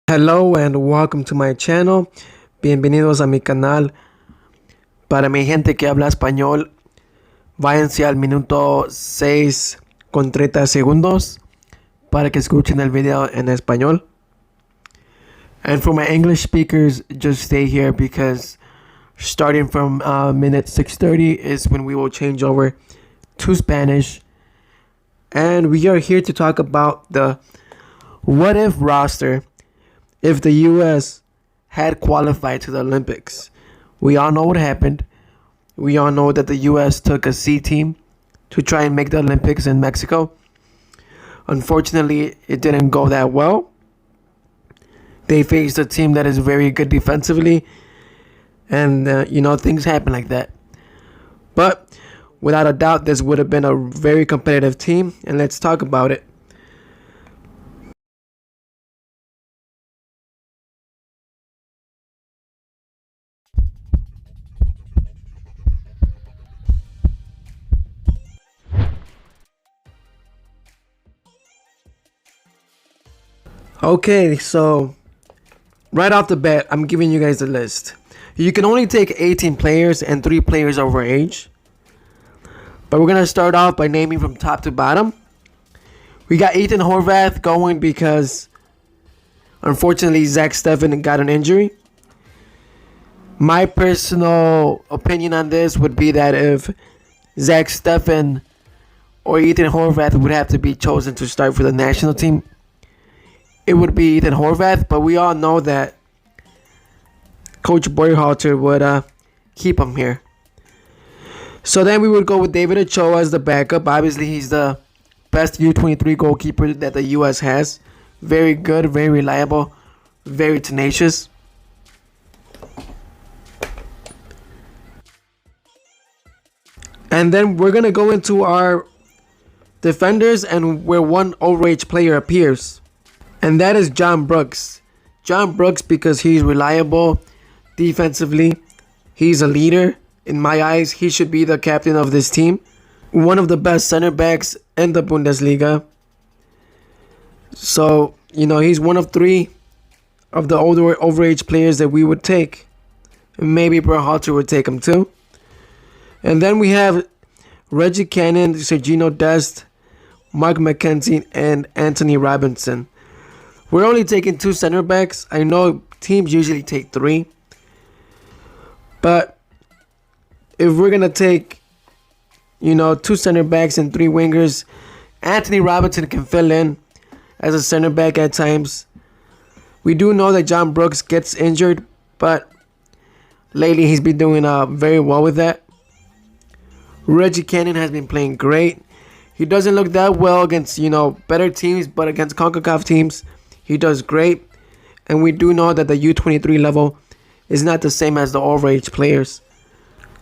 Hello and welcome to my channel. Bienvenidos a mi canal. Para mi gente que habla español, váyanse al minuto 6 con 30 segundos para que escuchen el video en español. And for my English speakers, just stay here because starting from minute 6:30 is when we will change over to Spanish. And we are here to talk about the what if roster if the US had qualified to the Olympics. We all know what happened. We all know that the US took a C team to try and make the Olympics in Mexico. Unfortunately, it didn't go that well. They faced a team that is very good defensively, and things happen like that. But without a doubt, this would have been a very competitive team, and let's talk about it. Okay, so right off the bat, I'm giving you guys the list. You can only take 18 players and 3 players over age. But we're going to start off by naming from top to bottom. We got Ethan Horvath going because, unfortunately, Zach Steffen got an injury. My personal opinion on this would be that if Zach Steffen or Ethan Horvath would have to be chosen to start for the national team, it would be Ethan Horvath, but we all know that Coach Berhalter would keep him here. So then we would go with David Ochoa as the backup. Obviously, he's the best U23 goalkeeper that the U.S. has. Very good, very reliable, very tenacious. And then we're going to go into our defenders and where one overage player appears. And that is John Brooks. John Brooks, because he's reliable defensively. He's a leader. In my eyes, he should be the captain of this team. One of the best center backs in the Bundesliga. So, he's one of 3 of the older overage players that we would take. Maybe Berhalter would take him too. And then we have Reggie Cannon, Sergino Dest, Mark McKenzie, and Anthony Robinson. We're only taking 2 center backs. I know teams usually take 3. But if we're going to take, 2 center backs and 3 wingers, Anthony Robinson can fill in as a center back at times. We do know that John Brooks gets injured, but lately he's been doing very well with that. Reggie Cannon has been playing great. He doesn't look that well against, better teams, but against CONCACAF teams, he does great. And we do know that the U23 level is not the same as the overage players.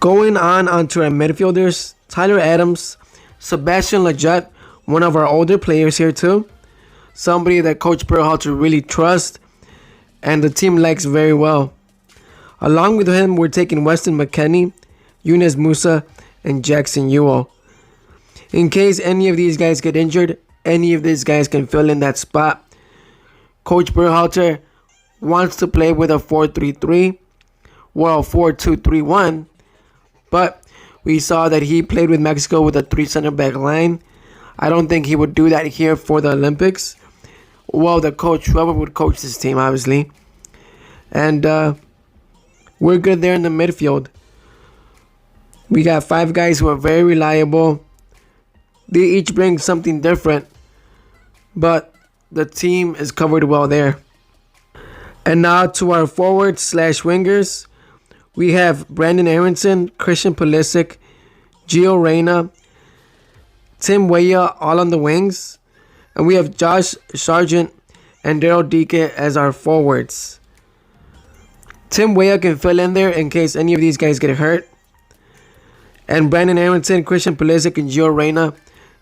Going onto our midfielders, Tyler Adams, Sebastian Lletget, one of our older players here too. Somebody that Coach Berhalter really trusts and the team likes very well. Along with him, we're taking Weston McKennie, Yunus Musa, and Jackson Ewell. In case any of these guys get injured, any of these guys can fill in that spot. Coach Berhalter wants to play with a 4-3-3, well, 4-2-3-1, but we saw that he played with Mexico with a 3 center back line. I don't think he would do that here for the Olympics. Well, whoever would coach this team, obviously. And we're good there in the midfield. We got 5 guys who are very reliable. They each bring something different, but the team is covered well there. And now to our forwards/wingers. We have Brandon Aronson, Christian Pulisic, Gio Reyna, Tim Weah all on the wings. And we have Josh Sargent and Daryl Dike as our forwards. Tim Weah can fill in there in case any of these guys get hurt. And Brandon Aronson, Christian Pulisic, and Gio Reyna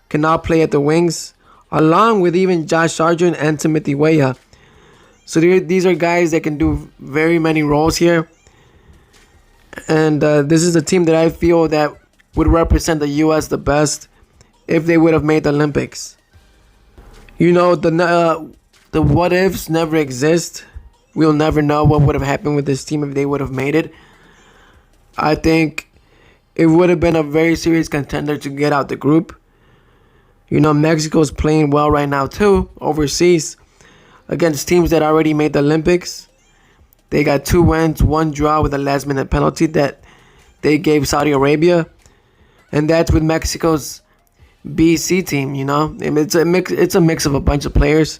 can all play at the wings, along with even Josh Sargent and Timothy Weah. So these are guys that can do very many roles here. And this is a team that I feel that would represent the U.S. the best if they would have made the Olympics. The what ifs never exist. we'll never know what would have happened with this team if they would have made it. I think it would have been a very serious contender to get out the group. You know, Mexico's playing well right now too, overseas, against teams that already made the Olympics. They got 2 wins, 1 draw with a last-minute penalty that they gave Saudi Arabia. And that's with Mexico's BC team, you know. It's a mix of a bunch of players.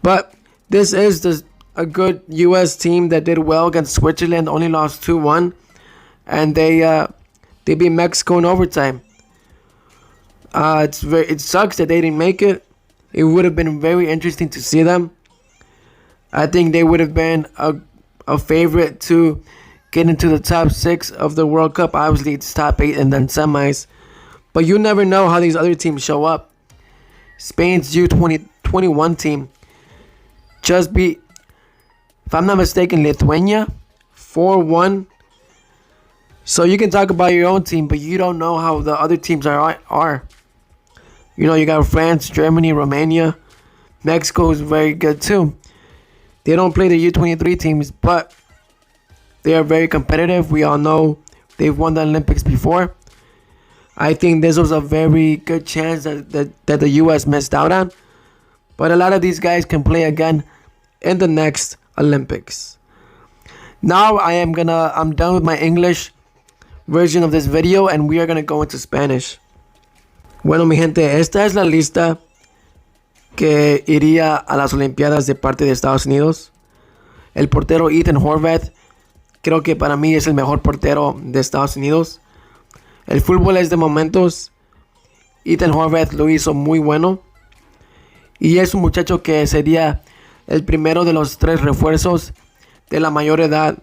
But this is a good U.S. team that did well against Switzerland, only lost 2-1. And they beat Mexico in overtime. It sucks that they didn't make it. It would have been very interesting to see them. I think they would have been a favorite to get into the top 6 of the World Cup. Obviously, it's top 8 and then semis. But you never know how these other teams show up. Spain's U21 team just beat, if I'm not mistaken, Lithuania 4-1. So you can talk about your own team, but you don't know how the other teams are. You know, you got France, Germany, Romania. Mexico is very good too. They don't play the U23 teams, but they are very competitive. We all know they've won the Olympics before. I think this was a very good chance that the U.S. missed out on. But a lot of these guys can play again in the next Olympics. Now I'm done with my English version of this video and we are gonna go into Spanish. Bueno, mi gente, esta es la lista que iría a las Olimpiadas de parte de Estados Unidos. El portero Ethan Horvath, creo que para mí es el mejor portero de Estados Unidos. El fútbol es de momentos. Ethan Horvath lo hizo muy bueno. Y es un muchacho que sería el primero de los 3 refuerzos de la mayor edad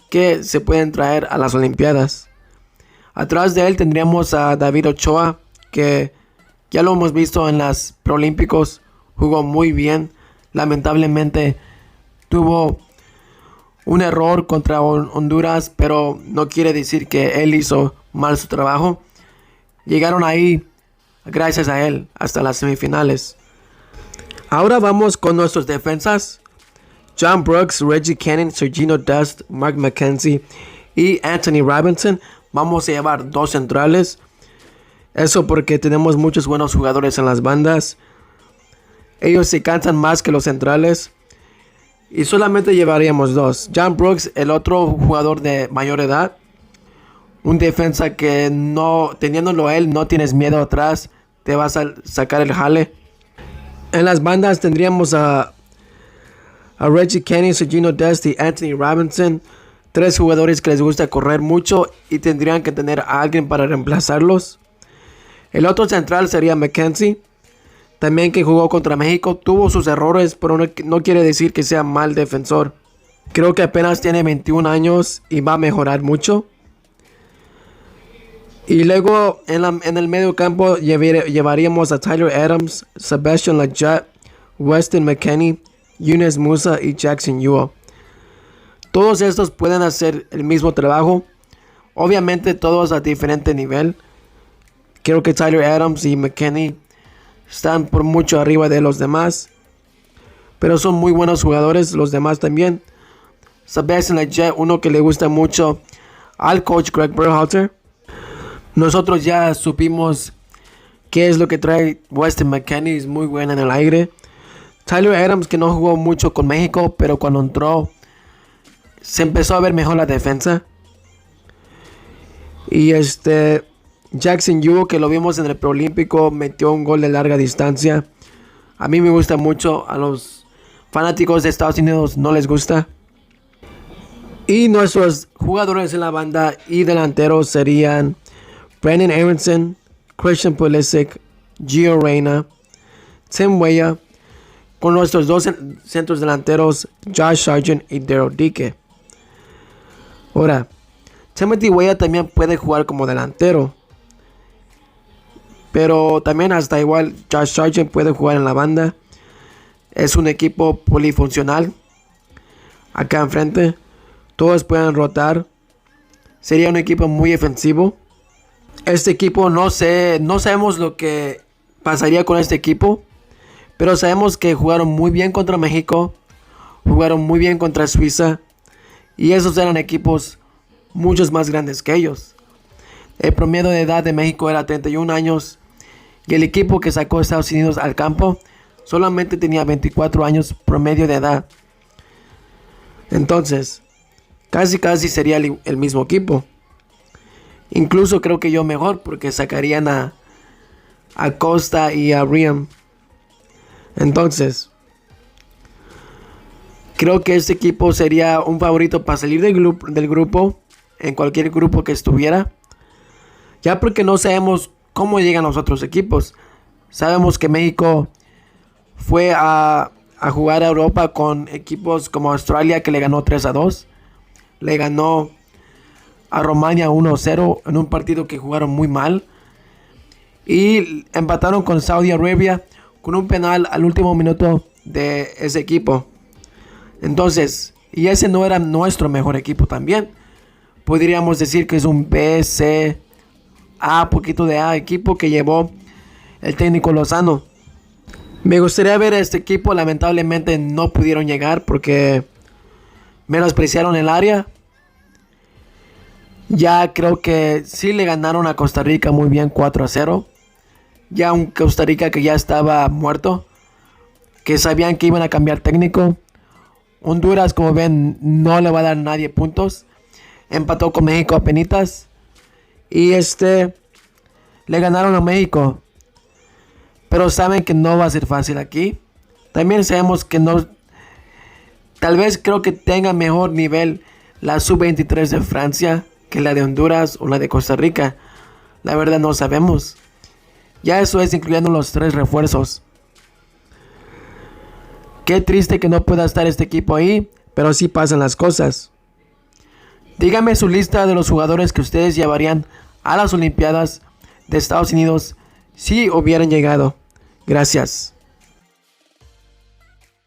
que se pueden traer a las Olimpiadas. Atrás de él tendríamos a David Ochoa, que ya lo hemos visto en las Olímpicos, jugó muy bien. Lamentablemente tuvo un error contra Honduras, pero no quiere decir que él hizo mal su trabajo. Llegaron ahí gracias a él hasta las semifinales. Ahora vamos con nuestros defensas. John Brooks, Reggie Cannon, Sergino Dest, Mark McKenzie y Anthony Robinson. Vamos a llevar 2 centrales. Eso porque tenemos muchos buenos jugadores en las bandas. Ellos se cansan más que los centrales. Y solamente llevaríamos 2. John Brooks, el otro jugador de mayor edad. Un defensa que no, teniéndolo él, no tienes miedo atrás. Te vas a sacar el jale. En las bandas tendríamos a Reggie Kenny, Sergino Dest y Anthony Robinson. 3 jugadores que les gusta correr mucho y tendrían que tener a alguien para reemplazarlos. El otro central sería McKenzie, también que jugó contra México. Tuvo sus errores, pero no quiere decir que sea mal defensor. Creo que apenas tiene 21 años y va a mejorar mucho. Y luego en el medio campo llevaríamos a Tyler Adams, Sebastian Lletget, Weston McKennie, Yunus Musa y Jackson Yuo. Todos estos pueden hacer el mismo trabajo. Obviamente todos a diferente nivel. Creo que Tyler Adams y McKennie están por mucho arriba de los demás. Pero son muy buenos jugadores los demás también. Sebastian Lletget, uno que le gusta mucho al coach Greg Berhalter. Nosotros ya supimos qué es lo que trae Weston McKennie. Es muy bueno en el aire. Tyler Adams, que no jugó mucho con México, pero cuando entró se empezó a ver mejor la defensa. Y Jackson Yuo, que lo vimos en el preolímpico, metió un gol de larga distancia. A mí me gusta mucho. A los fanáticos de Estados Unidos no les gusta. Y nuestros jugadores en la banda y delanteros serían Brandon Aronson, Christian Pulisic, Gio Reyna, Tim Weah, con nuestros 2 centros delanteros Josh Sargent y Daryl Dike. Ahora, Timothy Weah también puede jugar como delantero, pero también hasta igual Josh Sargent puede jugar en la banda. Es un equipo polifuncional. Acá enfrente todos pueden rotar. Sería un equipo muy ofensivo. Este equipo no sabemos lo que pasaría con este equipo, pero sabemos que jugaron muy bien contra México, jugaron muy bien contra Suiza y esos eran equipos muchos más grandes que ellos. El promedio de edad de México era 31 años y el equipo que sacó a Estados Unidos al campo solamente tenía 24 años promedio de edad. Entonces, casi sería el mismo equipo. Incluso creo que yo mejor, porque sacarían a Costa y a Riam. Entonces, creo que este equipo sería un favorito para salir del grupo, en cualquier grupo que estuviera. Ya porque no sabemos cómo llegan los otros equipos. Sabemos que México fue a jugar a Europa con equipos como Australia, que le ganó 3-2. Le ganó a Rumania 1-0 en un partido que jugaron muy mal. Y empataron con Saudi Arabia con un penal al último minuto de ese equipo. Entonces, y ese no era nuestro mejor equipo también. Podríamos decir que es un B, C, A, poquito de A equipo que llevó el técnico Lozano. Me gustaría ver a este equipo, lamentablemente no pudieron llegar porque menospreciaron el área. Ya creo que sí le ganaron a Costa Rica muy bien 4-0. Ya un Costa Rica que ya estaba muerto, que sabían que iban a cambiar técnico. Honduras, como ven, no le va a dar a nadie puntos. Empató con México a penitas. Y le ganaron a México. Pero saben que no va a ser fácil aquí. También sabemos que no. Tal vez creo que tenga mejor nivel la sub-23 de Francia que la de Honduras o la de Costa Rica. La verdad no sabemos. Ya eso es incluyendo los 3 refuerzos. Qué triste que no pueda estar este equipo ahí, pero así pasan las cosas. Díganme su lista de los jugadores que ustedes llevarían a las Olimpiadas de Estados Unidos si hubieran llegado. Gracias.